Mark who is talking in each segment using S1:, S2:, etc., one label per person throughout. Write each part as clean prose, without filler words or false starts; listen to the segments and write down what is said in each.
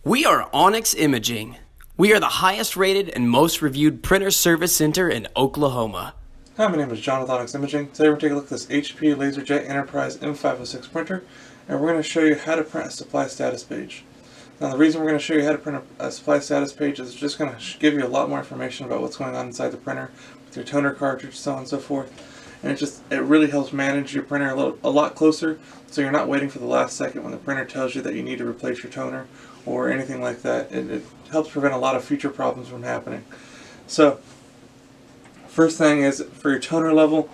S1: We are Onyx Imaging. We are the highest rated and most reviewed printer service center in Oklahoma.
S2: Hi, my name is John with Onyx Imaging. Today we're taking a look at this HP Laserjet Enterprise M506 printer, and we're going to show you how to print a supply status page. Now the reason we're going to show you how to print a supply status page is just going to give you a lot more information about what's going on inside the printer, with your toner cartridge, so on and so forth. And it really helps manage your printer a lot closer, so you're not waiting for the last second when the printer tells you that you need to replace your toner or anything like that. It helps prevent a lot of future problems from happening. So, first thing is, for your toner level,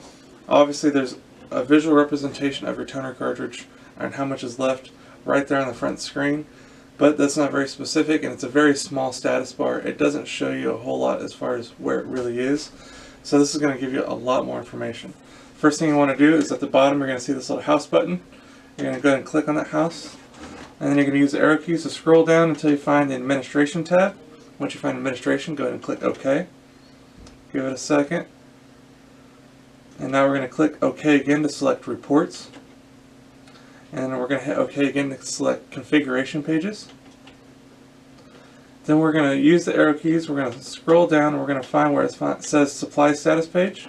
S2: obviously there's a visual representation of your toner cartridge and how much is left right there on the front screen, but that's not very specific, and it's a very small status bar. It doesn't show you a whole lot as far as where it really is, so this is going to give you a lot more information. First thing you want to do is at the bottom you're going to see this little house button. You're going to go ahead and click on that house, and then you're going to use the arrow keys to scroll down until you find the Administration tab. Once you find Administration, go ahead and click OK. Give it a second. And now we're going to click OK again to select Reports. And we're going to hit OK again to select Configuration Pages. Then we're going to use the arrow keys. We're going to scroll down and we're going to find where it says Supply Status Page.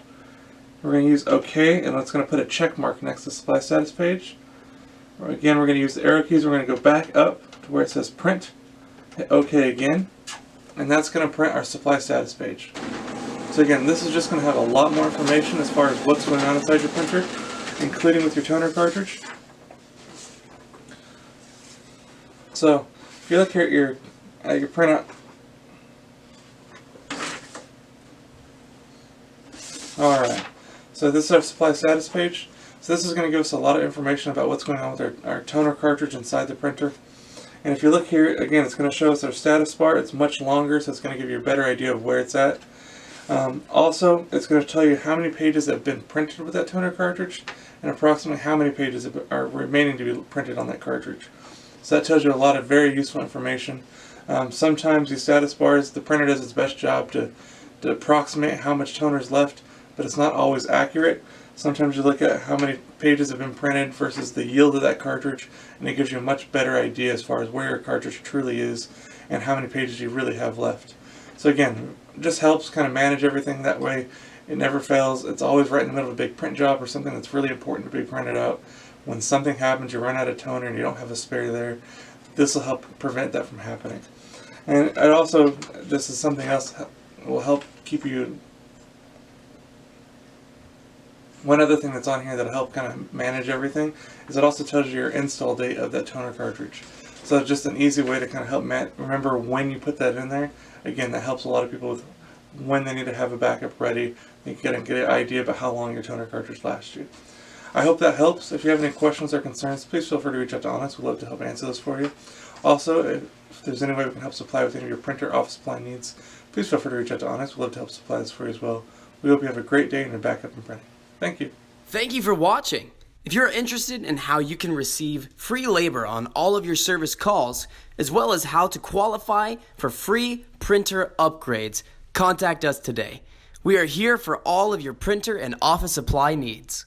S2: We're going to use OK, and it's going to put a check mark next to Supply Status Page. Again, we're going to use the arrow keys. We're going to go back up to where it says Print. Hit OK again. And that's going to print our Supply Status Page. So again, this is just going to have a lot more information as far as what's going on inside your printer, including with your toner cartridge. So, if you look here at your printout, alright, so this is our supply status page. So this is going to give us a lot of information about what's going on with our toner cartridge inside the printer. And if you look here, again, it's going to show us our status bar. It's much longer, so it's going to give you a better idea of where it's at. Also, it's going to tell you how many pages have been printed with that toner cartridge and approximately how many pages are remaining to be printed on that cartridge. So that tells you a lot of very useful information. Sometimes these status bars, the printer does its best job to approximate how much toner is left, but it's not always accurate. Sometimes you look at how many pages have been printed versus the yield of that cartridge, and it gives you a much better idea as far as where your cartridge truly is and how many pages you really have left. So again, it just helps kind of manage everything that way. It never fails. It's always right in the middle of a big print job or something that's really important to be printed out. When something happens, you run out of toner and you don't have a spare there, this will help prevent that from happening. And it also, this is something else, will help keep you. One other thing that's on here that'll help kind of manage everything is it also tells you your install date of that toner cartridge. So it's just an easy way to kind of help remember when you put that in there. Again, that helps a lot of people with when they need to have a backup ready. You can get an idea about how long your toner cartridge lasts you. I hope that helps. If you have any questions or concerns, please feel free to reach out to Onyx. We'd love to help answer those for you. Also, if there's any way we can help supply with any of your printer office supply needs, please feel free to reach out to Onyx. We'd love to help supply this for you as well. We hope you have a great day in your backup and printing. Thank you.
S1: Thank you for watching. If you're interested in how you can receive free labor on all of your service calls, as well as how to qualify for free printer upgrades, contact us today. We are here for all of your printer and office supply needs.